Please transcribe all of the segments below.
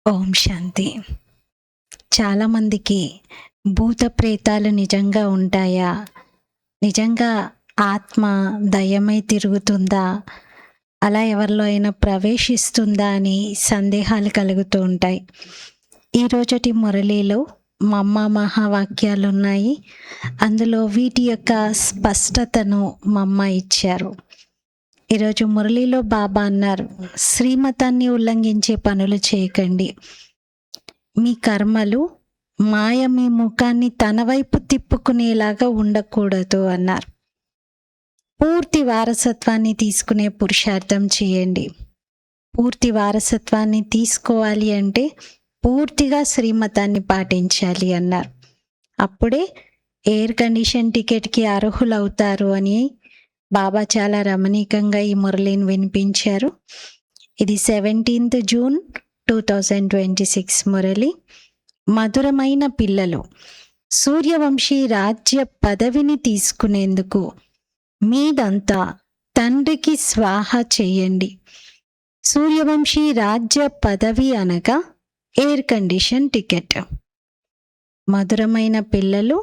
ఓం శాంతి. చాలామందికి భూత ప్రేతాలు నిజంగా ఉంటాయా? నిజంగా ఆత్మ దయ్యమై తిరుగుతుందా? అలా ఎవరిలో అయినా ప్రవేశిస్తుందా అని సందేహాలు కలుగుతూ ఉంటాయి. ఈరోజటి మురళిలో మమ్మ మహావాక్యాలున్నాయి. అందులో వీటి యొక్క స్పష్టతను మమ్మ ఇచ్చారు. ఈరోజు మురళిలో బాబా అన్నారు, శ్రీమతాన్ని ఉల్లంఘించే పనులు చేయకండి. మీ కర్మలు మాయ మీ ముఖాన్ని తన వైపు తిప్పుకునేలాగా ఉండకూడదు అన్నారు. పూర్తి వారసత్వాన్ని తీసుకునే పురుషార్థం చేయండి. పూర్తి వారసత్వాన్ని తీసుకోవాలి అంటే పూర్తిగా శ్రీమతాన్ని పాటించాలి అన్నారు. అప్పుడే ఎయిర్ కండిషన్ టికెట్కి అర్హులవుతారు అని బాబా చాలా రమణీకంగా ఈ మురళిని వినిపించారు. ఇది 17th జూన్ 2026 మురళి. మధురమైన పిల్లలు, సూర్యవంశీ రాజ్య పదవిని తీసుకునేందుకు మీదంతా తండ్రికి స్వాహ చేయండి. సూర్యవంశీ రాజ్య పదవి అనగా ఎయిర్ కండిషన్ టికెట్. మధురమైన పిల్లలు,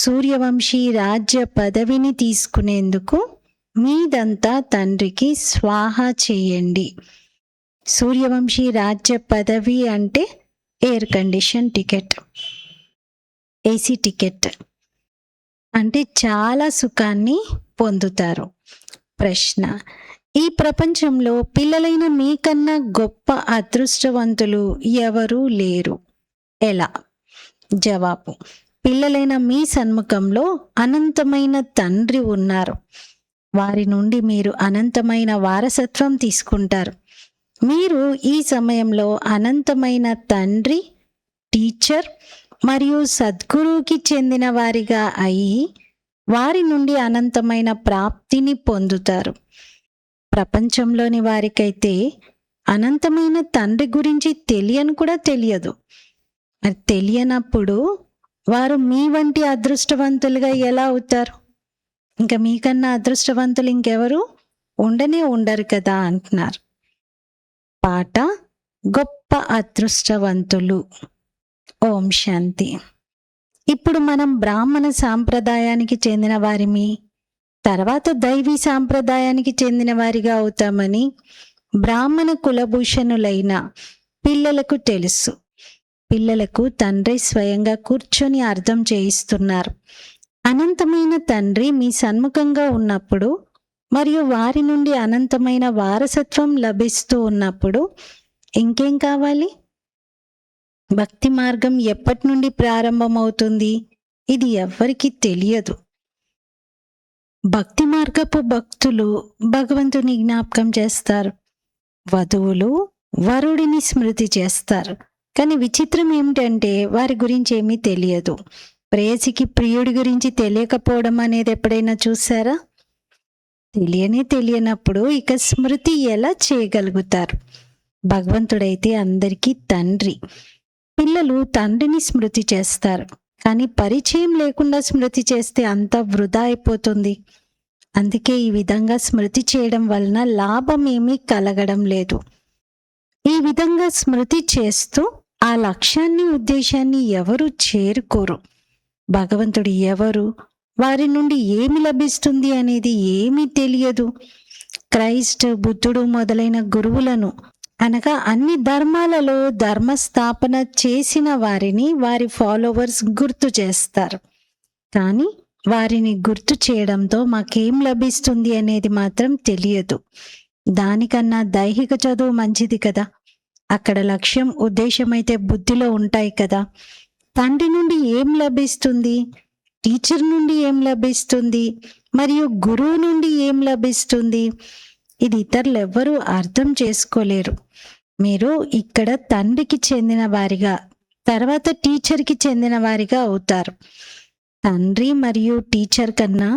సూర్యవంశీ రాజ్య పదవిని తీసుకునేందుకు మీదంతా తండ్రికి స్వాహ చేయండి. సూర్యవంశీ రాజ్య పదవి అంటే air condition ticket, AC ticket అంటే చాలా సుఖాన్ని పొందుతారు. ప్రశ్న: ఈ ప్రపంచంలో పిల్లలైన మీకన్నా గొప్ప అదృష్టవంతులు ఎవరూ లేరు. ఎలా? జవాబు: పిల్లలైన మీ సన్ముఖంలో అనంతమైన తండ్రి ఉన్నారు. వారి నుండి మీరు అనంతమైన వారసత్వం తీసుకుంటారు. మీరు ఈ సమయంలో అనంతమైన తండ్రి, టీచర్ మరియు సద్గురువుకి చెందిన వారిగా అయి వారి నుండి అనంతమైన ప్రాప్తిని పొందుతారు. ప్రపంచంలోని వారికైతే అనంతమైన తండ్రి గురించి తెలియని కూడా తెలియదు. మరి తెలియనప్పుడు వారు మీ వంటి అదృష్టవంతులుగా ఎలా అవుతారు? ఇంకా మీకన్నా అదృష్టవంతులు ఇంకెవరు ఉండరు కదా అంటున్నారు. పాట: గొప్ప అదృష్టవంతులు. ఓం శాంతి. ఇప్పుడు మనం బ్రాహ్మణ సాంప్రదాయానికి చెందిన వారిమి, తర్వాత దైవీ సాంప్రదాయానికి చెందిన వారిగా అవుతామని బ్రాహ్మణ కులభూషణులైన పిల్లలకు తెలుసు. పిల్లలకు తండ్రి స్వయంగా కూర్చొని అర్థం చేయిస్తున్నారు. అనంతమైన తండ్రి మీ సన్ముఖంగా ఉన్నప్పుడు మరియు వారి నుండి అనంతమైన వారసత్వం లభిస్తూ ఉన్నప్పుడు ఇంకేం కావాలి? భక్తి మార్గం ఎప్పటి నుండి ప్రారంభమవుతుంది? ఇది ఎవ్వరికీ తెలియదు. భక్తి మార్గపు భక్తులు భగవంతుని జ్ఞాపకం చేస్తారు. వధువులు వరుడిని స్మృతి చేస్తారు. కానీ విచిత్రం ఏమిటంటే వారి గురించి ఏమీ తెలియదు. ప్రేయసికి ప్రియుడి గురించి తెలియకపోవడం అనేది ఎప్పుడైనా చూసారా? తెలియనప్పుడు ఇక స్మృతి ఎలా చేయగలుగుతారు? భగవంతుడైతే అందరికీ తండ్రి. పిల్లలు తండ్రిని స్మృతి చేస్తారు, కానీ పరిచయం లేకుండా స్మృతి చేస్తే అంతా వృధా అయిపోతుంది. అందుకే ఈ విధంగా స్మృతి చేయడం వలన లాభం ఏమీ కలగడం లేదు. ఈ విధంగా స్మృతి చేస్తూ ఆ లక్ష్యాన్ని, ఉద్దేశాన్ని ఎవరు చేరుకోరు. భగవంతుడు ఎవరు, వారి నుండి ఏమి లభిస్తుంది అనేది ఏమీ తెలియదు. క్రైస్ట్, బుద్ధుడు మొదలైన గురువులను అనగా అన్ని ధర్మాలలో ధర్మస్థాపన చేసిన వారిని వారి ఫాలోవర్స్ గుర్తు చేస్తారు. కానీ వారిని గుర్తు చేయడంతో మాకేం లభిస్తుంది అనేది మాత్రం తెలియదు. దానికన్నా దైహిక చదువు మంచిది కదా. అక్కడ లక్ష్యం, ఉద్దేశం అయితే బుద్ధిలో ఉంటాయి కదా. తండ్రి నుండి ఏం లభిస్తుంది? టీచర్ నుండి ఏం లభిస్తుంది? మరియు గురువు నుండి ఏం లభిస్తుంది? ఇది ఇతరులు ఎవ్వరూ అర్థం చేసుకోలేరు. మీరు ఇక్కడ తండ్రికి చెందిన వారిగా, తర్వాత టీచర్కి చెందిన వారిగా అవుతారు. తండ్రి మరియు టీచర్ కన్నా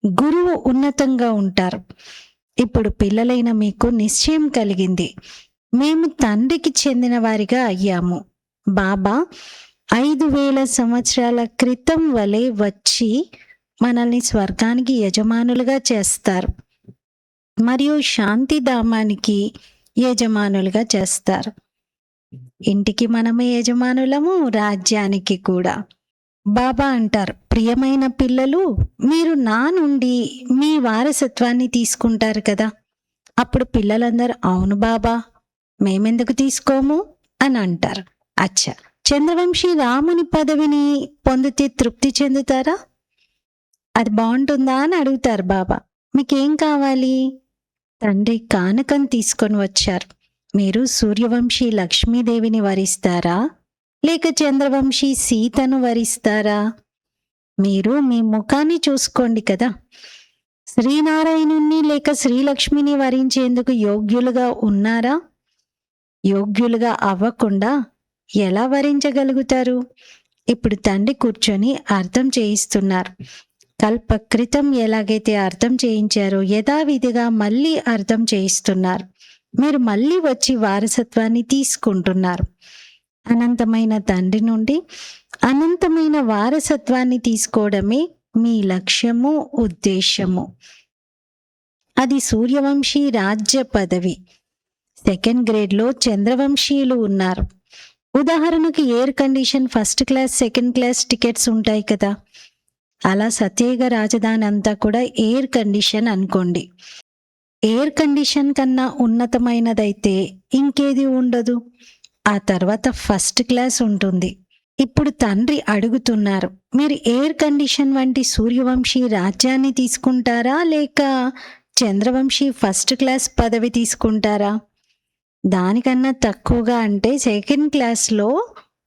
గురువు ఉన్నతంగా ఉంటారు. ఇప్పుడు పిల్లలైన మీకు నిశ్చయం కలిగింది, మేము తండ్రికి చెందిన వారిగా అయ్యాము. బాబా 5000 సంవత్సరాల క్రితం వలె వచ్చి మనల్ని స్వర్గానికి యజమానులుగా చేస్తారు మరియు శాంతిధామానికి యజమానులుగా చేస్తారు. ఇంటికి మనమే యజమానులము, రాజ్యానికి కూడా. బాబా అంటారు, ప్రియమైన పిల్లలు, మీరు నా నుండి మీ వారసత్వాన్ని తీసుకుంటారు కదా. అప్పుడు పిల్లలందరూ అవును బాబా, మేమెందుకు తీసుకోము అని అంటారు. అచ్చా, చంద్రవంశీ రాముని పదవిని పొందితే తృప్తి చెందుతారా? అది బాగుంటుందా అని అడుగుతారు బాబా. మీకేం కావాలి? తండ్రి కానుకం తీసుకొని వచ్చారు. మీరు సూర్యవంశీ లక్ష్మీదేవిని వరిస్తారా, లేక చంద్రవంశీ సీతను వరిస్తారా? మీరు మీ ముఖాన్ని చూసుకోండి కదా. శ్రీనారాయణుణ్ణి లేక శ్రీలక్ష్మిని వరించేందుకు యోగ్యులుగా ఉన్నారా? యోగ్యులుగా అవ్వకుండా ఎలా వరించగలుగుతారు? ఇప్పుడు తండ్రి కూర్చొని అర్థం చేయిస్తున్నారు. కల్ప క్రితం ఎలాగైతే అర్థం చేయించారో యథావిధిగా మళ్ళీ అర్థం చేయిస్తున్నారు. మీరు మళ్ళీ వచ్చి వారసత్వాన్ని తీసుకుంటున్నారు. అనంతమైన తండ్రి నుండి అనంతమైన వారసత్వాన్ని తీసుకోవడమే మీ లక్ష్యము, ఉద్దేశము. అది సూర్యవంశీ రాజ్య పదవి. సెకండ్ గ్రేడ్లో చంద్రవంశీయులు ఉన్నారు. ఉదాహరణకు air condition first class, second class tickets ఉంటాయి కదా. అలా సత్యయుగ రాజధాని అంతా కూడా ఎయిర్ కండిషన్ అనుకోండి. ఎయిర్ కండిషన్ కన్నా ఉన్నతమైనదైతే ఇంకేది ఉండదు. ఆ తర్వాత ఫస్ట్ క్లాస్ ఉంటుంది. ఇప్పుడు తండ్రి అడుగుతున్నారు, మీరు ఎయిర్ కండిషన్ వంటి సూర్యవంశీ రాజ్యాన్ని తీసుకుంటారా, లేక చంద్రవంశీ ఫస్ట్ క్లాస్ పదవి తీసుకుంటారా? దానికన్నా తక్కువగా అంటే సెకండ్ క్లాస్లో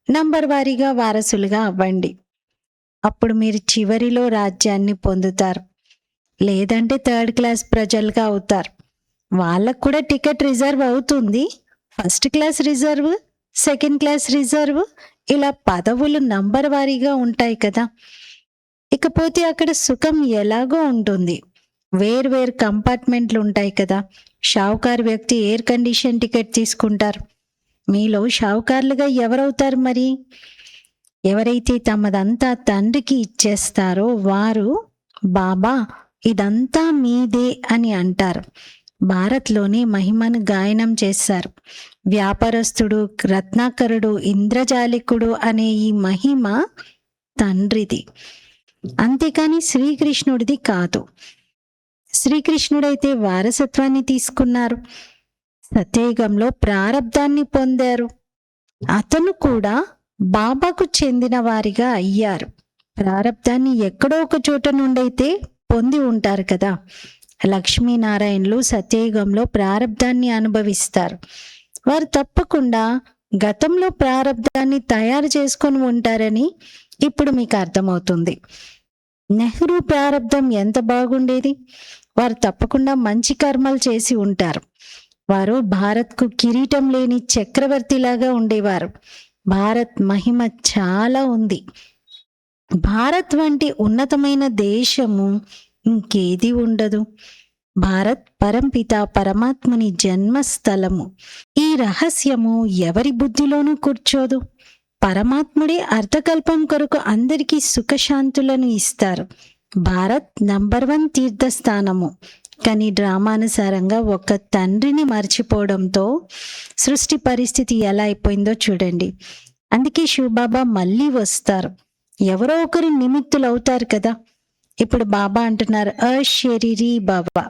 నంబర్ వారీగా వారసులుగా అవ్వండి. అప్పుడు మీరు చివరిలో రాజ్యాన్ని పొందుతారు. లేదంటే థర్డ్ క్లాస్ ప్రజలుగా అవుతారు. వాళ్ళకు కూడా టికెట్ రిజర్వ్ అవుతుంది. First class reserve, second class reserve, ఇలా పదవులు నంబర్ వారీగా ఉంటాయి కదా. ఇకపోతే అక్కడ సుఖం ఎలాగో ఉంటుంది. వేర్వేరు కంపార్ట్మెంట్లు ఉంటాయి కదా. షావుకారు వ్యక్తి ఎయిర్ కండిషన్ టికెట్ తీసుకుంటారు. మీలో షావుకారులుగా ఎవరవుతారు మరి? ఎవరైతే తమదంతా తండ్రికి ఇచ్చేస్తారో వారు బాబా ఇదంతా మీదే అని అంటారు. భారత్లోని మహిమను గాయనం చేశారు. వ్యాపారస్తుడు, రత్నాకరుడు, ఇంద్రజాలికుడు అనే ఈ మహిమ తండ్రిది, అంతేకాని శ్రీకృష్ణుడిది కాదు. శ్రీకృష్ణుడైతే వారసత్వాన్ని తీసుకున్నారు. సత్యయుగంలో ప్రారబ్ధాన్ని పొందారు. అతను కూడా బాబాకు చెందిన వారిగా అయ్యారు. ప్రారబ్ధాన్ని ఎక్కడో ఒక చోట నుండైతే పొంది ఉంటారు కదా. లక్ష్మీనారాయణులు సత్యయుగంలో ప్రారబ్ధాన్ని అనుభవిస్తారు. వారు తప్పకుండా గతంలో ప్రారబ్ధాన్ని తయారు చేసుకొని ఉంటారని ఇప్పుడు మీకు అర్థమవుతుంది. నెహ్రూ ప్రారబ్ధం ఎంత బాగుండేది. వారు తప్పకుండా మంచి కర్మలు చేసి ఉంటారు. వారు భారత్కు కిరీటం లేని చక్రవర్తిలాగా ఉండేవారు. భారత్ మహిమ చాలా ఉంది. భారత్ వంటి ఉన్నతమైన దేశము ఇంకేది ఉండదు. భారత్ పరంపిత పరమాత్ముని జన్మస్థలము. ఈ రహస్యము ఎవరి బుద్ధిలోనూ కూర్చోదు. పరమాత్ముడే అర్థకల్పం కొరకు అందరికీ సుఖశాంతులను ఇస్తారు. భారత్ నంబర్ 1 తీర్థస్థానము. కానీ డ్రామానుసారంగా ఒక్క తండ్రిని మర్చిపోవడంతో సృష్టి పరిస్థితి ఎలా అయిపోయిందో చూడండి. అందుకే శివబాబా మళ్ళీ వస్తారు. ఎవరో ఒకరు నిమిత్తులు అవుతారు కదా. ఇప్పుడు బాబా అంటున్నారు, అశరీరీ బాబా,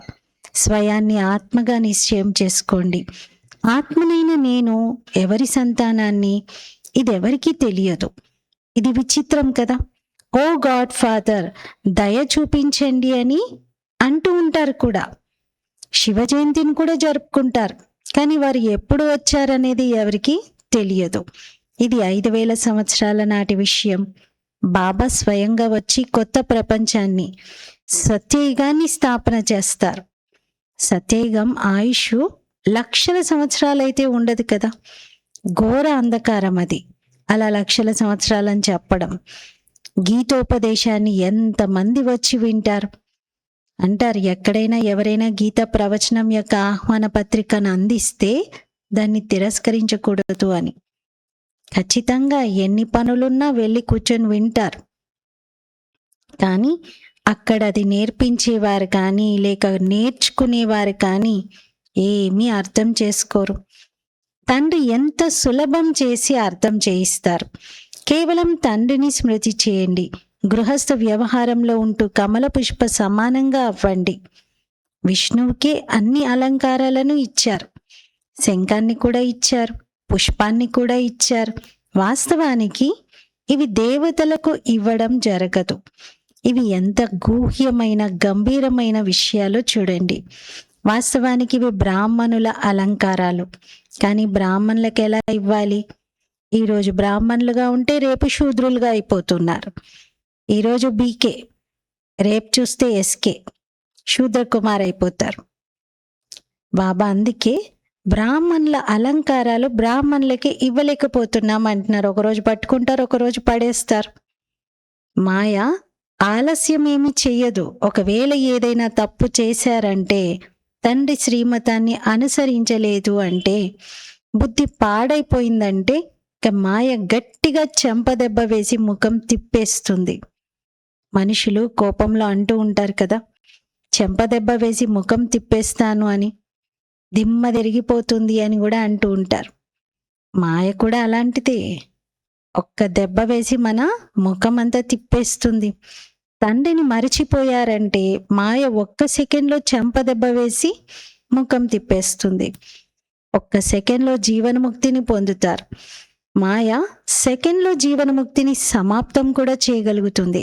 స్వయాన్ని ఆత్మగా నిశ్చయం చేసుకోండి. ఆత్మనైన నేను ఎవరి సంతానాన్ని, ఇది ఎవరికీ తెలియదు. ఇది విచిత్రం కదా. ఓ గాడ్ ఫాదర్, దయ చూపించండి అని అంటూ ఉంటారు కూడా. శివ జయంతిని కూడా జరుపుకుంటారు. కానీ వారు ఎప్పుడు వచ్చారనేది ఎవరికి తెలియదు. ఇది 5000 సంవత్సరాల నాటి విషయం. బాబా స్వయంగా వచ్చి కొత్త ప్రపంచాన్ని, సత్యయుగాన్ని స్థాపన చేస్తారు. సత్యయుగం ఆయుష్ లక్షల సంవత్సరాలైతే ఉండదు కదా. ఘోర అంధకారం అది. అలా లక్షల సంవత్సరాలని చెప్పడం. గీతోపదేశాన్ని ఎంతమంది వచ్చి వింటారు అంటారు. ఎక్కడైనా ఎవరైనా గీత ప్రవచనం యొక్క ఆహ్వాన పత్రికను అందిస్తే దాన్ని తిరస్కరించకూడదు అని. ఖచ్చితంగా ఎన్ని పనులున్నా వెళ్ళి కూర్చొని వింటారు. కానీ అక్కడ అది నేర్పించేవారు కానీ లేక నేర్చుకునేవారు కానీ ఏమీ అర్థం చేసుకోరు. తండ్రి ఎంత సులభం చేసి అర్థం చేయిస్తారు. కేవలం తండ్రిని స్మృతి చేయండి. గృహస్థ వ్యవహారంలో ఉంటూ కమల పుష్ప సమానంగా అవ్వండి. విష్ణువుకే అన్ని అలంకారాలను ఇచ్చారు. శంఖాన్ని కూడా ఇచ్చారు, పుష్పాన్ని కూడా ఇచ్చారు. వాస్తవానికి ఇవి దేవతలకు ఇవ్వడం జరగదు. ఇవి ఎంత గూహ్యమైన గంభీరమైన విషయాలు చూడండి. వాస్తవానికి ఇవి బ్రాహ్మణుల అలంకారాలు. కానీ బ్రాహ్మణులకు ఎలా ఇవ్వాలి? ఈరోజు బ్రాహ్మణులుగా ఉంటే రేపు శూద్రులుగా అయిపోతున్నారు. ఈరోజు బీకే, రేపు చూస్తే ఎస్కే, శూద్ర కుమార్ అయిపోతారు. బాబా అందుకే బ్రాహ్మణుల అలంకారాలు బ్రాహ్మణులకి ఇవ్వలేకపోతున్నాం అంటున్నారు. ఒకరోజు పట్టుకుంటారు, ఒకరోజు పడేస్తారు. మాయ ఆలస్యం ఏమి చెయ్యదు. ఒకవేళ ఏదైనా తప్పు చేశారంటే, తండ్రి శ్రీమతాన్ని అనుసరించలేదు అంటే, బుద్ధి పాడైపోయిందంటే, ఇక మాయ గట్టిగా చెంపదెబ్బ వేసి ముఖం తిప్పేస్తుంది. మనుషులు కోపంలో అంటూ ఉంటారు కదా, చెంపదెబ్బ వేసి ముఖం తిప్పేస్తాను అని, దిమ్మ తిరిగిపోతుంది అని కూడా అంటూ ఉంటారు. మాయ కూడా అలాంటిదే. ఒక్క దెబ్బ వేసి మన ముఖం అంతా తిప్పేస్తుంది. తండ్రిని మరిచిపోయారంటే మాయ ఒక్క సెకండ్లో చెంపదెబ్బ వేసి ముఖం తిప్పేస్తుంది. ఒక్క సెకండ్లో జీవన్ముక్తిని పొందుతారు. మాయ సెకండ్లో జీవన్ముక్తిని సమాప్తం కూడా చేయగలుగుతుంది.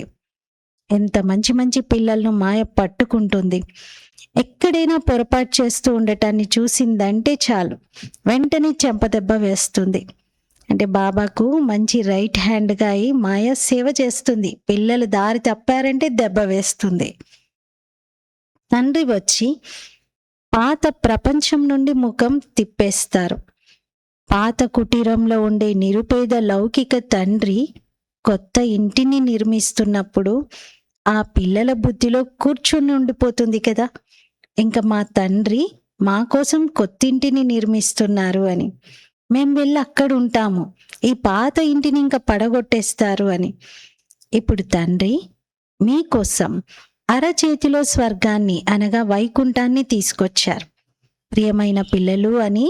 ఎంత మంచి మంచి పిల్లలను మాయ పట్టుకుంటుంది. ఎక్కడైనా పొరపాటు చేస్తూ ఉండటాన్ని చూసిందంటే చాలు, వెంటనే చెంపదెబ్బ వేస్తుంది. అంటే బాబాకు మంచి రైట్ హ్యాండ్గా అయి మాయ సేవ చేస్తుంది. పిల్లలు దారి తప్పారంటే దెబ్బ వేస్తుంది. తండ్రి వచ్చి పాత ప్రపంచం నుండి ముఖం తిప్పేస్తారు. పాత కుటీరంలో ఉండే నిరుపేద లౌకిక తండ్రి కొత్త ఇంటిని నిర్మిస్తున్నప్పుడు ఆ పిల్లల బుద్ధిలో కూర్చొని ఉండిపోతుంది కదా, ఇంకా మా తండ్రి మా కోసం కొత్తింటిని నిర్మిస్తున్నారు అని. మేము వెళ్ళి అక్కడ ఉంటాము, ఈ పాత ఇంటిని ఇంకా పడగొట్టేస్తారు అని. ఇప్పుడు తండ్రి మీకోసం అరచేతిలో స్వర్గాన్ని అనగా వైకుంఠాన్ని తీసుకొచ్చారు. ప్రియమైన పిల్లలు అని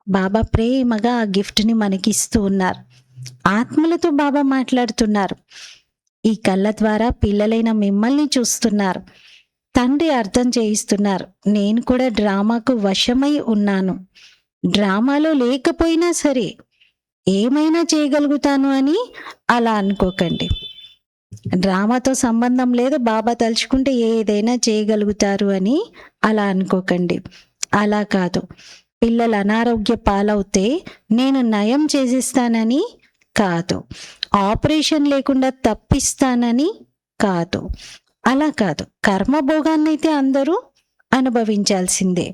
బాబా ప్రేమగా ఆ గిఫ్ట్ని మనకిస్తూ ఉన్నారు. ఆత్మలతో బాబా మాట్లాడుతున్నారు. ఈ కళ్ళ ద్వారా పిల్లలైన మిమ్మల్ని చూస్తున్నారు. తండ్రి అర్థం చేయిస్తున్నారు, నేను కూడా డ్రామాకు వశమై ఉన్నాను. డ్రామాలో లేకపోయినా సరే ఏమైనా చేయగలుగుతాను అని అలా అనుకోకండి. డ్రామాతో సంబంధం లేదు, బాబా తలుచుకుంటే ఏదైనా చేయగలుగుతారు అని అలా అనుకోకండి. అలా కాదు. పిల్లలు అనారోగ్య పాలవుతే నేను నయం చేసిస్తానని కాదు, ఆపరేషన్ లేకుండా తప్పిస్తానని కాదు, అలా కాదు. కర్మభోగాన్నైతే అందరూ అనుభవించాల్సిందే.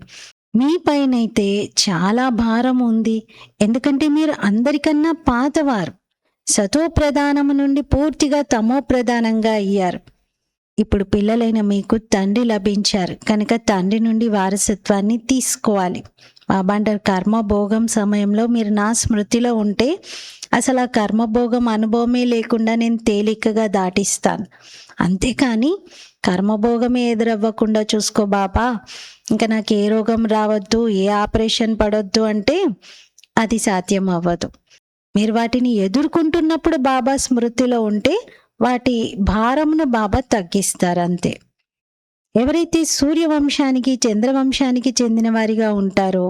మీ పైనైతే చాలా భారం ఉంది. ఎందుకంటే మీరు అందరికన్నా పాతవారు. సతో ప్రధానము నుండి పూర్తిగా తమో ప్రధానంగా అయ్యారు. ఇప్పుడు పిల్లలైన మీకు తండ్రి లభించారు కనుక తండ్రి నుండి వారసత్వాన్ని తీసుకోవాలి. బాబా అంటారు, కర్మభోగం సమయంలో మీరు నా స్మృతిలో ఉంటే అసలు ఆ కర్మభోగం అనుభవమే లేకుండా నేను తేలికగా దాటిస్తాను. అంతేకాని కర్మభోగమే ఎదురవ్వకుండా చూసుకో బాబా, ఇంకా నాకు ఏ రోగం రావద్దు, ఏ ఆపరేషన్ పడొద్దు అంటే అది సాధ్యం అవ్వదు. మీరు వాటిని ఎదుర్కొంటున్నప్పుడు బాబా స్మృతిలో ఉంటే వాటి భారమును బాబా తగ్గిస్తారు అంతే. ఎవరైతే సూర్యవంశానికి చంద్రవంశానికి చెందిన వారిగా ఉంటారో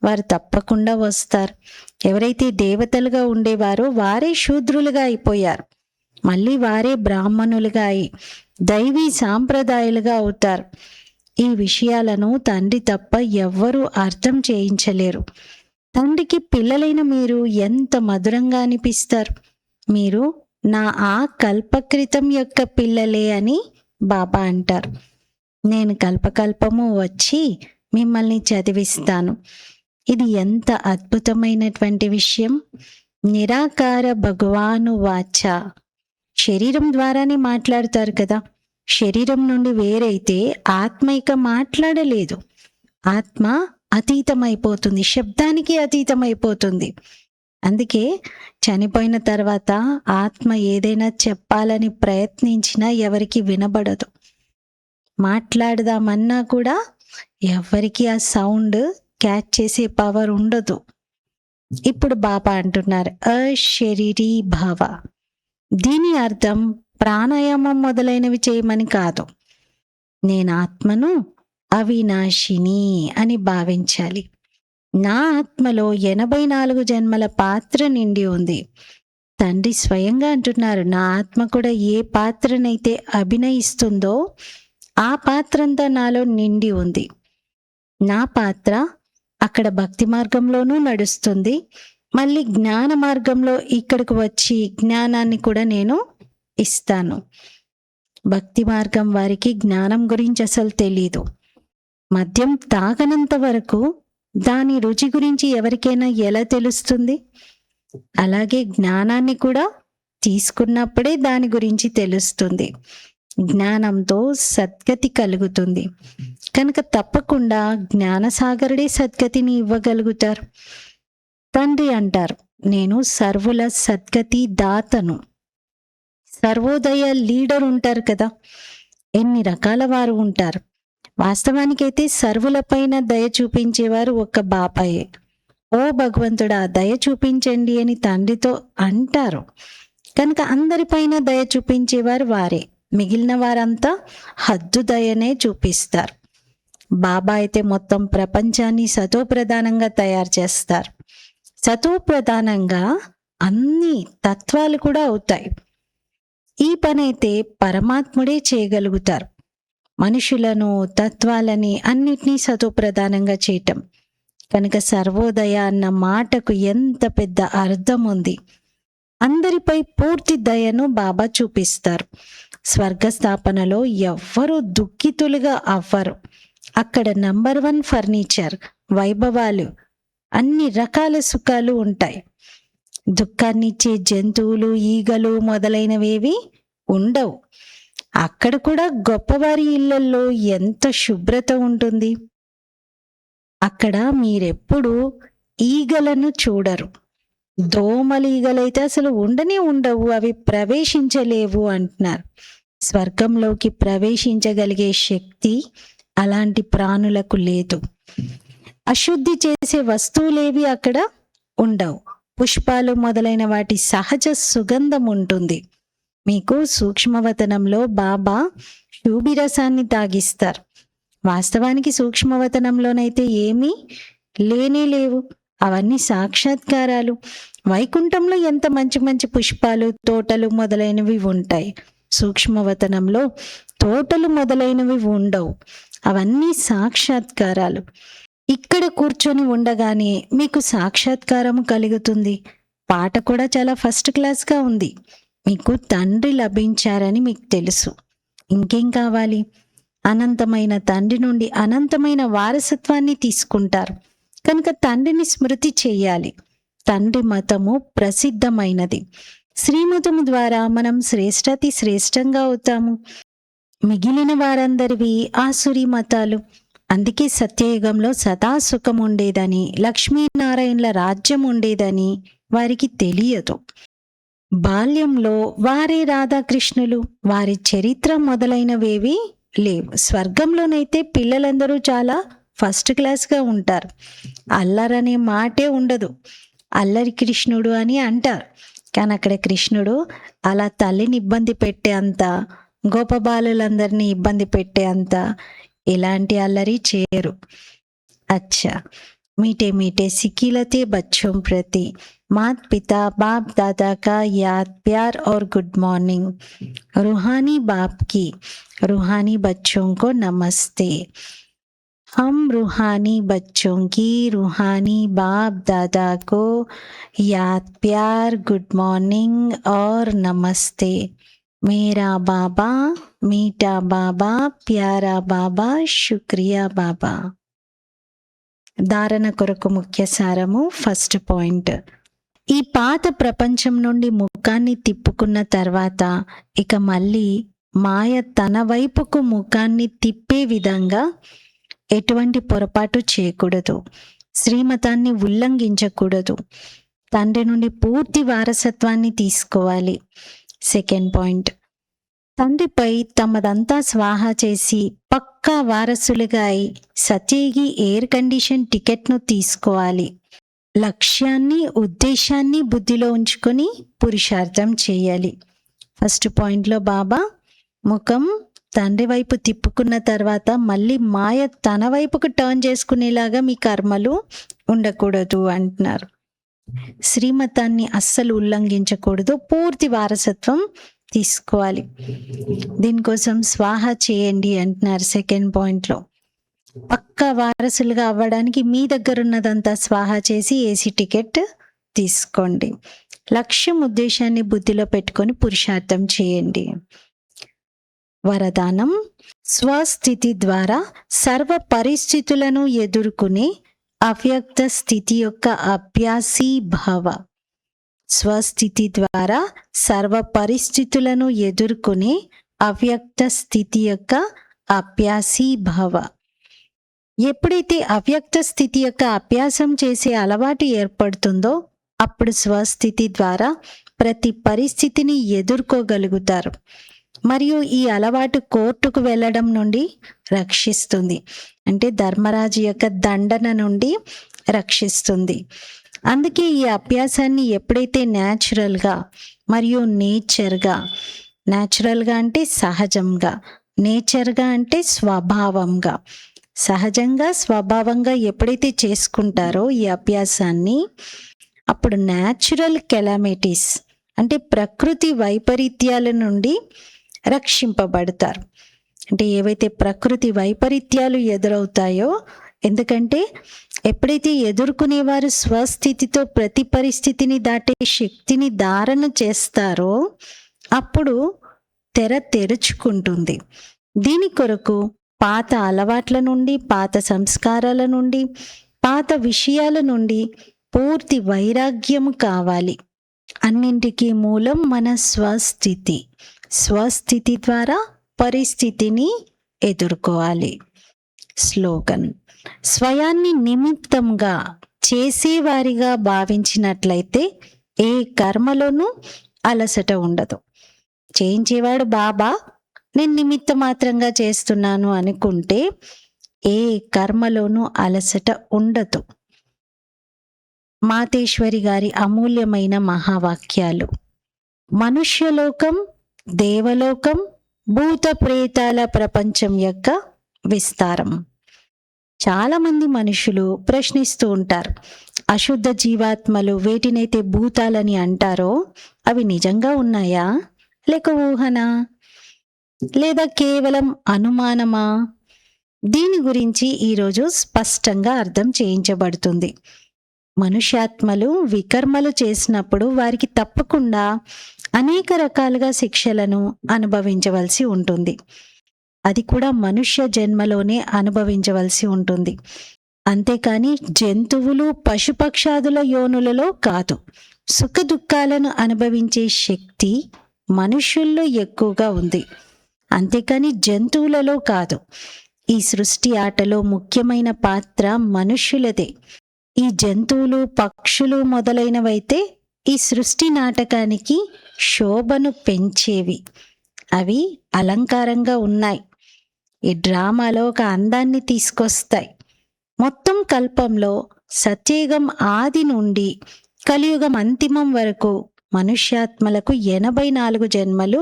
వారు తప్పకుండా వస్తారు. ఎవరైతే దేవతలుగా ఉండేవారో వారే శూద్రులుగా అయిపోయారు. మళ్ళీ వారే బ్రాహ్మణులుగా అయి దైవీ సాంప్రదాయాలుగా అవుతారు. ఈ విషయాలను తండ్రి తప్ప ఎవ్వరూ అర్థం చేయించలేరు. తండ్రికి పిల్లలైన మీరు ఎంత మధురంగా అనిపిస్తారు. మీరు నా ఆ కల్పకృతం యొక్క పిల్లలే అని బాబా అంటారు. నేను కల్పకల్పము వచ్చి మిమ్మల్ని చదివిస్తాను. ఇది ఎంత అద్భుతమైనటువంటి విషయం. నిరాకార భగవాను వాచ. శరీరం ద్వారానే మాట్లాడతారు కదా. శరీరం నుండి వేరైతే ఆత్మ ఇక మాట్లాడలేదు. ఆత్మ అతీతమైపోతుంది, శబ్దానికి అతీతమైపోతుంది. అందుకే చనిపోయిన తర్వాత ఆత్మ ఏదైనా చెప్పాలని ప్రయత్నించినా ఎవరికి వినబడదు. మాట్లాడదామన్నా కూడా ఎవరికి ఆ సౌండ్ క్యాచ్ చేసే పవర్ ఉండదు. ఇప్పుడు బాబా అంటున్నారు అశరీరీ భవ. దీని అర్థం ప్రాణాయామం మొదలైనవి చేయమని కాదు. నేను ఆత్మను అవినాశిని అని భావించాలి. నా ఆత్మలో 84 జన్మల పాత్ర నిండి ఉంది. తండ్రి స్వయంగా అంటున్నారు, నా ఆత్మ కూడా ఏ పాత్రనైతే అభినయిస్తుందో ఆ పాత్రంతా నాలో నిండి ఉంది. నా పాత్ర అక్కడ భక్తి మార్గంలోనూ నడుస్తుంది, మళ్ళీ జ్ఞాన మార్గంలో ఇక్కడికి వచ్చి జ్ఞానాన్ని కూడా నేను ఇస్తాను. భక్తి మార్గం వారికి జ్ఞానం గురించి అసలు తెలీదు. మద్యం తాగనంత వరకు దాని రుచి గురించి ఎవరికైనా ఎలా తెలుస్తుంది? అలాగే జ్ఞానాన్ని కూడా తీసుకున్నప్పుడే దాని గురించి తెలుస్తుంది. జ్ఞానంతో సద్గతి కలుగుతుంది కనుక తప్పకుండా జ్ఞానసాగరుడే సద్గతిని ఇవ్వగలుగుతారు. తండ్రి అంటారు, నేను సర్వుల సద్గతి దాతను. సర్వోదయ లీడర్ ఉంటారు కదా, ఎన్ని రకాల వారు ఉంటారు. వాస్తవానికైతే సర్వులపైన దయ చూపించేవారు ఒక్క బాబాయే. ఓ భగవంతుడా దయ చూపించండి అని తండ్రితో అంటారు కనుక అందరిపైన దయ చూపించేవారు వారే. మిగిలిన వారంతా హద్దు దయనే చూపిస్తారు. బాబా అయితే మొత్తం ప్రపంచాన్ని సతోప్రధానంగా తయారు చేస్తారు. సతోప్రధానంగా అన్ని తత్వాలు కూడా అవుతాయి. ఈ పని అయితే పరమాత్ముడే చేయగలుగుతారు. మనుషులను తత్వాలని అన్నిటినీ సతోప్రధానంగా చేయటం. కనుక సర్వోదయ అన్న మాటకు ఎంత పెద్ద అర్థం ఉంది. అందరిపై పూర్తి దయను బాబా చూపిస్తారు. స్వర్గస్థాపనలో ఎవ్వరూ దుఃఖితులుగా అవ్వరు. అక్కడ నంబర్ 1 ఫర్నిచర్, వైభవాలు, అన్ని రకాల సుఖాలు ఉంటాయి. దుఃఖాన్నిచ్చే జంతువులు, ఈగలు మొదలైనవేవి ఉండవు. అక్కడ కూడా గొప్పవారి ఇళ్లల్లో ఎంత శుభ్రత ఉంటుంది. అక్కడ మీరెప్పుడు ఈగలను చూడరు. దోమలు ఈగలైతే అసలు ఉండనే ఉండవు, అవి ప్రవేశించలేవు అంటున్నారు. స్వర్గంలోకి ప్రవేశించగలిగే శక్తి అలాంటి ప్రాణులకు లేదు. అశుద్ధి చేసే వస్తువులేవి అక్కడ ఉండవు. పుష్పాలు మొదలైన వాటి సహజ సుగంధం ఉంటుంది. మీకు సూక్ష్మవతనంలో బాబా శూభిరసాన్ని తాగిస్తారు. వాస్తవానికి సూక్ష్మవతనంలోనైతే ఏమీ లేనే లేవు, అవన్నీ సాక్షాత్కారాలు. వైకుంఠంలో ఎంత మంచి మంచి పుష్పాలు, తోటలు మొదలైనవి ఉంటాయి. సూక్ష్మవతనంలో తోటలు మొదలైనవి ఉండవు, అవన్నీ సాక్షాత్కారాలు. ఇక్కడ కూర్చొని ఉండగానే మీకు సాక్షాత్కారం కలుగుతుంది. పాట కూడా చాలా ఫస్ట్ క్లాస్గా ఉంది. మీకు తండ్రి లభించారని మీకు తెలుసు. ఇంకేం కావాలి? అనంతమైన తండ్రి నుండి అనంతమైన వారసత్వాన్ని తీసుకుంటారు కనుక తండ్రిని స్మృతి చేయాలి. తండ్రి మతము ప్రసిద్ధమైనది. శ్రీమతము ద్వారా మనం శ్రేష్టాతి శ్రేష్టంగా అవుతాము. మిగిలిన వారందరివి ఆసురీ మతాలు. అందుకే సత్యయుగంలో సదా సుఖం ఉండేదని, లక్ష్మీనారాయణల రాజ్యం ఉండేదని వారికి తెలియదు. బాల్యంలో వారే రాధాకృష్ణులు, వారి చరిత్ర మొదలైనవేవి లేవు. స్వర్గంలోనైతే పిల్లలందరూ చాలా ఫస్ట్ క్లాస్గా ఉంటారు. అల్లరనే మాటే ఉండదు. అల్లరి కృష్ణుడు అని అంటారు, కానీ అక్కడ కృష్ణుడు అలా తల్లిని ఇబ్బంది పెట్టే అంత, గోపబాలులందరినీ ఇబ్బంది పెట్టే అంత ఇలాంటి అల్లరి చేయరు. అచ్చా, मीठे मीठे सिकिलते बच्चों प्रति मात पिता बाप दादा का याद प्यार और गुड मॉर्निंग। रूहानी बाप की रूहानी बच्चों को नमस्ते। हम रूहानी बच्चों की रूहानी बाप दादा को याद प्यार गुड मॉर्निंग और नमस्ते। मेरा बाबा मीठा बाबा प्यारा बाबा शुक्रिया बाबा। ధారణ కొరకు ముఖ్య సారము. ఫస్ట్ పాయింట్, ఈ పాత ప్రపంచం నుండి ముఖాన్ని తిప్పుకున్న తర్వాత ఇక మళ్ళీ మాయ తన వైపుకు ముఖాన్ని తిప్పే విధంగా ఎటువంటి పొరపాటు చేయకూడదు. శ్రీమతాన్ని ఉల్లంఘించకూడదు. తండ్రి నుండి పూర్తి వారసత్వాన్ని తీసుకోవాలి. సెకండ్ పాయింట్, తండ్రిపై తమదంతా స్వాహా చేసి పక్కా వారసులుగా అయి సత్యయుగి ఎయిర్ కండిషన్ టికెట్ను తీసుకోవాలి. లక్ష్యాన్ని, ఉద్దేశాన్ని బుద్ధిలో ఉంచుకొని పురుషార్థం చేయాలి. ఫస్ట్ పాయింట్లో బాబా ముఖం తండ్రి వైపు తిప్పుకున్న తర్వాత మళ్ళీ మాయ తన వైపుకు టర్న్ చేసుకునేలాగా మీ కర్మలు ఉండకూడదు అంటున్నారు. శ్రీమతాన్ని అస్సలు ఉల్లంఘించకూడదు, పూర్తి వారసత్వం తీసుకోవాలి. దీనికోసం స్వాహ చేయండి అంటున్నారు సెకండ్ పాయింట్లో. పక్కా వారసులుగా అవ్వడానికి మీ దగ్గర ఉన్నదంతా స్వాహ చేసి ఏసీ టికెట్ తీసుకోండి. లక్ష్యం, ఉద్దేశాన్ని బుద్ధిలో పెట్టుకొని పురుషార్థం చేయండి. వరదానం: స్వస్థితి ద్వారా సర్వ పరిస్థితులను ఎదుర్కొనే అవ్యక్త స్థితి యొక్క అభ్యాసీ భవ. స్వస్థితి ద్వారా సర్వ పరిస్థితులను ఎదుర్కొనే అవ్యక్త స్థితి యొక్క అభ్యాసీ భవ. ఎప్పుడైతే అవ్యక్త స్థితి యొక్క అభ్యాసం చేసే అలవాటు ఏర్పడుతుందో అప్పుడు స్వస్థితి ద్వారా ప్రతి పరిస్థితిని ఎదుర్కోగలుగుతారు. మరియు ఈ అలవాటు కోర్టుకు వెళ్ళడం నుండి రక్షిస్తుంది, అంటే ధర్మరాజు యొక్క దండన నుండి రక్షిస్తుంది. అందుకే ఈ అభ్యాసాన్ని ఎప్పుడైతే న్యాచురల్గా మరియు న్యాచురల్గా అంటే సహజంగా, నేచర్గా అంటే స్వభావంగా, సహజంగా స్వభావంగా ఎప్పుడైతే చేసుకుంటారో ఈ అభ్యాసాన్ని, అప్పుడు న్యాచురల్ కెలామిటీస్ అంటే ప్రకృతి వైపరీత్యాల నుండి రక్షింపబడతారు. అంటే ఏవైతే ప్రకృతి వైపరీత్యాలు ఎదురవుతాయో, ఎందుకంటే ఎప్పుడైతే ఎదుర్కొనేవారు స్వస్థితితో ప్రతి పరిస్థితిని దాటే శక్తిని ధారణ చేస్తారో అప్పుడు తెర తెరుచుకుంటుంది. దీని కొరకు పాత అలవాట్ల నుండి, పాత సంస్కారాల నుండి, పాత విషయాల నుండి పూర్తి వైరాగ్యము కావాలి. అన్నింటికీ మూలం మన స్వస్థితి. స్వస్థితి ద్వారా పరిస్థితిని ఎదుర్కోవాలి. స్లోగన్: స్వయాన్ని నిమిత్తంగా చేసేవారిగా భావించినట్లయితే ఏ కర్మలోనూ అలసట ఉండదు. చేయించేవాడు బాబా, నేను నిమిత్త మాత్రంగా చేస్తున్నాను అనుకుంటే ఏ కర్మలోనూ అలసట ఉండదు. మాతేశ్వరి గారి అమూల్యమైన మహావాక్యాలు: మనుష్యలోకం, దేవలోకం, భూత ప్రేతాల ప్రపంచం యొక్క విస్తారం. చాలామంది మనుషులు ప్రశ్నిస్తూ ఉంటారు, అశుద్ధ జీవాత్మలు వేటినైతే భూతాలని అంటారో అవి నిజంగా ఉన్నాయా, లేక ఊహనా, లేదా కేవలం అనుమానమా? దీని గురించి ఈరోజు స్పష్టంగా అర్థం చేయించబడుతుంది. మనుష్యాత్మలు వికర్మలు చేసినప్పుడు వారికి తప్పకుండా అనేక రకాలుగా శిక్షలను అనుభవించవలసి ఉంటుంది. అది కూడా మనుష్య జన్మలోనే అనుభవించవలసి ఉంటుంది. అంతేకాని జంతువులు, పశుపక్షాదుల యోనులలో కాదు. సుఖ దుఃఖాలను అనుభవించే శక్తి మనుష్యుల్లో ఎక్కువగా ఉంది, అంతేకాని జంతువులలో కాదు. ఈ సృష్టి ఆటలో ముఖ్యమైన పాత్ర మనుష్యులదే. ఈ జంతువులు, పక్షులు మొదలైనవైతే ఈ సృష్టి నాటకానికి శోభను పెంచేవి. అవి అలంకారంగా ఉన్నాయి. ఈ డ్రామాలో ఒక అందాన్ని తీసుకొస్తాయి. మొత్తం కల్పంలో సత్యయుగం ఆది నుండి కలియుగం అంతిమం వరకు మనుష్యాత్మలకు 84 జన్మలు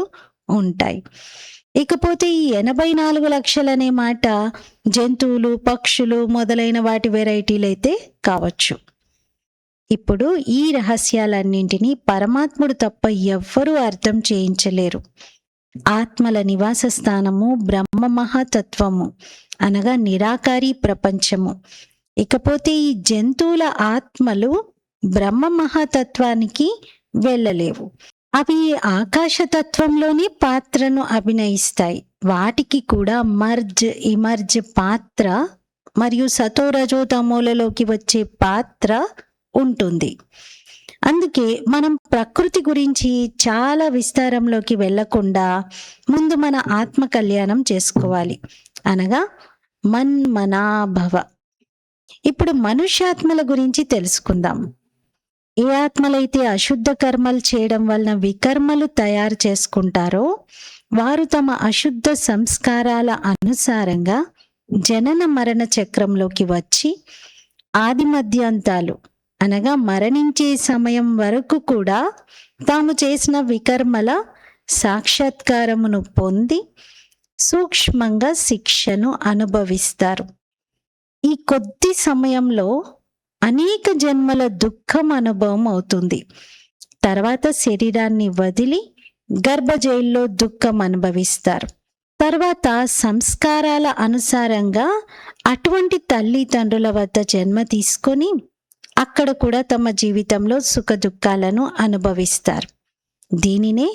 ఉంటాయి. ఇకపోతే ఈ 84 లక్షలనే మాట జంతువులు, పక్షులు మొదలైన వాటి వెరైటీలు అయితే కావచ్చు. ఇప్పుడు ఈ రహస్యాలన్నింటినీ పరమాత్ముడు తప్ప ఎవ్వరూ అర్థం చేయించలేరు. ఆత్మల నివాస స్థానము బ్రహ్మ మహాతత్వము అనగా నిరాకారి ప్రపంచము. ఇకపోతే ఈ జంతువుల ఆత్మలు బ్రహ్మ మహాతత్వానికి వెళ్ళలేవు. అవి ఆకాశతత్వంలోని పాత్రను అభినయిస్తాయి. వాటికి కూడా ఇమర్జ్ పాత్ర మరియు సతోరజో తమోలలోకి వచ్చే పాత్ర ఉంటుంది. అందుకే మనం ప్రకృతి గురించి చాలా విస్తారంలోకి వెళ్ళకుండా ముందు మన ఆత్మ కళ్యాణం చేసుకోవాలి, అనగా మన్మనాభవ. ఇప్పుడు మనుష్యాత్మల గురించి తెలుసుకుందాం. ఏ ఆత్మలైతే అశుద్ధ కర్మలు చేయడం వలన వికర్మలు తయారు చేసుకుంటారో వారు తమ అశుద్ధ సంస్కారాల అనుసారంగా జనన మరణ చక్రంలోకి వచ్చి ఆది మధ్యాంతాలు అనగా మరణించే సమయం వరకు కూడా తాము చేసిన వికర్మల సాక్షాత్కారమును పొంది సూక్ష్మంగా శిక్షను అనుభవిస్తారు. ఈ కొద్ది సమయంలో అనేక జన్మల దుఃఖం అనుభవం అవుతుంది. తర్వాత శరీరాన్ని వదిలి గర్భజైల్లో దుఃఖం అనుభవిస్తారు. తర్వాత సంస్కారాల అనుసారంగా అటువంటి తల్లిదండ్రుల వద్ద జన్మ తీసుకొని అక్కడ కూడా తమ జీవితంలో సుఖ దుఃఖాలను అనుభవిస్తారు. దీనినే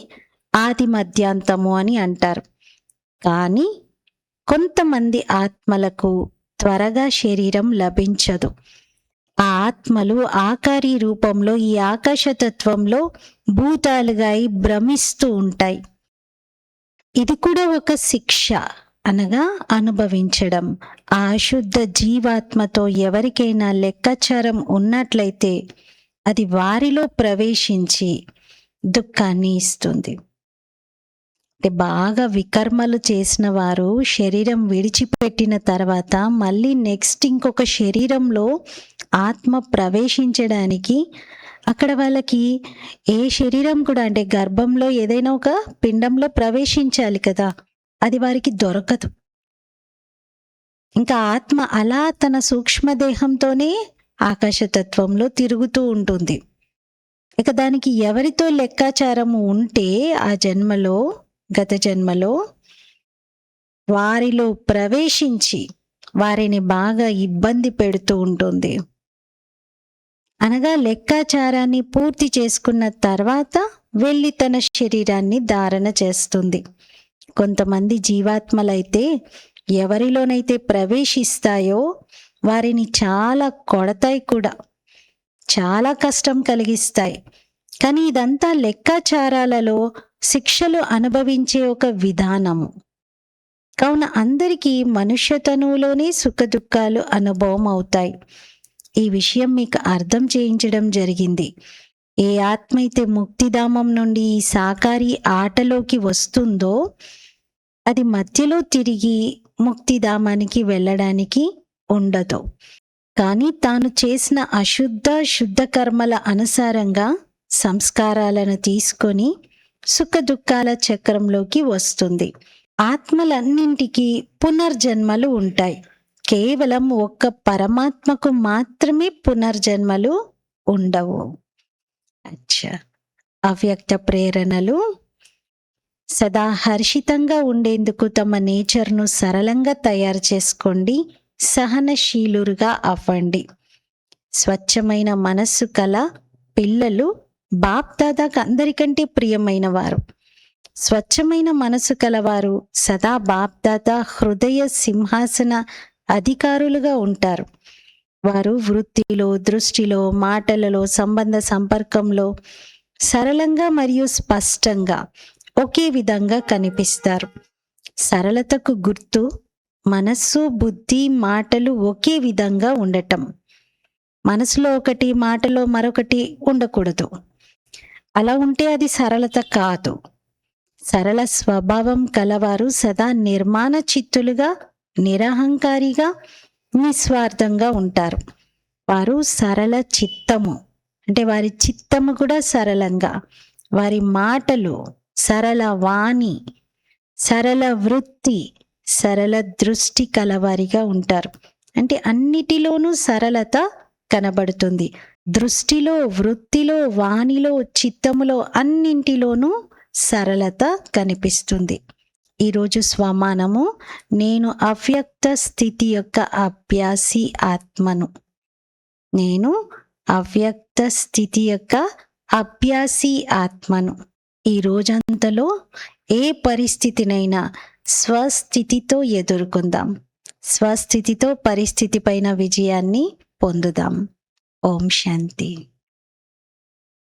ఆది మధ్యాంతము అని అంటారు. కానీ కొంతమంది ఆత్మలకు త్వరగా శరీరం లభించదు. ఆ ఆత్మలు ఆకారి రూపంలో ఈ ఆకాశతత్వంలో భూతాలుగా భ్రమిస్తూ ఉంటాయి. ఇది కూడా ఒక శిక్ష, అనగా అనుభవించడం. ఆ అశుద్ధ జీవాత్మతో ఎవరికైనా లెక్కాచారం ఉన్నట్లయితే అది వారిలో ప్రవేశించి దుఃఖాన్ని ఇస్తుంది. బాగా వికర్మలు చేసిన వారు శరీరం విడిచిపెట్టిన తర్వాత మళ్ళీ నెక్స్ట్ ఇంకొక శరీరంలో ఆత్మ ప్రవేశించడానికి అక్కడ వాళ్ళకి ఏ శరీరం కూడా, అంటే గర్భంలో ఏదైనా ఒక పిండంలో ప్రవేశించాలి కదా, అది వారికి దొరకదు. ఇంకా ఆత్మ అలా తన సూక్ష్మదేహంతోనే ఆకాశతత్వంలో తిరుగుతూ ఉంటుంది. ఇక దానికి ఎవరితో లెక్కాచారము ఉంటే ఆ జన్మలో, గత జన్మలో వారిలో ప్రవేశించి వారిని బాగా ఇబ్బంది పెడుతూ ఉంటుంది. అనగా లెక్కాచారాన్ని పూర్తి చేసుకున్న తర్వాత వెళ్ళి తన శరీరాన్ని ధారణ చేస్తుంది. కొంతమంది జీవాత్మలైతే ఎవరిలోనైతే ప్రవేశిస్తాయో వారిని చాలా కొడతాయి కూడా, చాలా కష్టం కలిగిస్తాయి. కానీ ఇదంతా లెక్కాచారాలలో శిక్షలు అనుభవించే ఒక విధానము. కావున అందరికీ మనుష్యతనువులోనే సుఖ దుఃఖాలు అనుభవం అవుతాయి. ఈ విషయం మీకు అర్థం చేయించడం జరిగింది. ఏ ఆత్మ అయితే ముక్తిధామం నుండి ఈ సాకారి ఆటలోకి వస్తుందో అది మధ్యలో తిరిగి ముక్తిధామానికి వెళ్ళడానికి ఉండదు. కానీ తాను చేసిన అశుద్ధ శుద్ధ కర్మల అనుసారంగా సంస్కారాలను తీసుకొని సుఖ దుఃఖాల చక్రంలోకి వస్తుంది. ఆత్మలన్నింటికీ పునర్జన్మలు ఉంటాయి. కేవలం ఒక్క పరమాత్మకు మాత్రమే పునర్జన్మలు ఉండవు. అచ్చా, అవ్యక్త ప్రేరణలు సదా హర్షితంగా ఉండేందుకు తమ నేచర్ను సరళంగా తయారు చేసుకోండి. సహనశీలురుగా అవ్వండి. స్వచ్ఛమైన మనస్సు కల పిల్లలు బాప్దాదాకు అందరికంటే ప్రియమైన వారు. స్వచ్ఛమైన మనసు కలవారు సదా బాప్దాదా హృదయ సింహాసన అధికారులుగా ఉంటారు. వారు వృత్తిలో, దృష్టిలో, మాటలలో, సంబంధ సంపర్కంలో సరళంగా మరియు స్పష్టంగా ఒకే విధంగా కనిపిస్తారు. సరళతకు గుర్తు మనస్సు, బుద్ధి, మాటలు ఒకే విధంగా ఉండటం. మనసులో ఒకటి, మాటలో మరొకటి ఉండకూడదు. అలా ఉంటే అది సరళత కాదు. సరళ స్వభావం కలవారు సదా నిర్మాణ చిత్తులుగా, నిరహంకారిగా, నిస్వార్థంగా ఉంటారు. వారు సరళ చిత్తము, అంటే వారి చిత్తము కూడా సరళంగా, వారి మాటలు సరళ వాణి, సరళ వృత్తి, సరళ దృష్టి కలవారిగా ఉంటారు. అంటే అన్నిటిలోనూ సరళత కనబడుతుంది. దృష్టిలో, వృత్తిలో, వాణిలో, చిత్తములో అన్నింటిలోనూ సరళత కనిపిస్తుంది. ఈరోజు స్వమానము: నేను అవ్యక్త స్థితి యొక్క అభ్యాసి ఆత్మను. నేను అవ్యక్త స్థితి యొక్క అభ్యాసి ఆత్మను. ఈ రోజంతలో ఏ పరిస్థితినైనా స్వస్థితితో ఎదుర్కొందాం. స్వస్థితితో పరిస్థితి పైన విజయాన్ని పొందుదాం. ఓం శాంతి.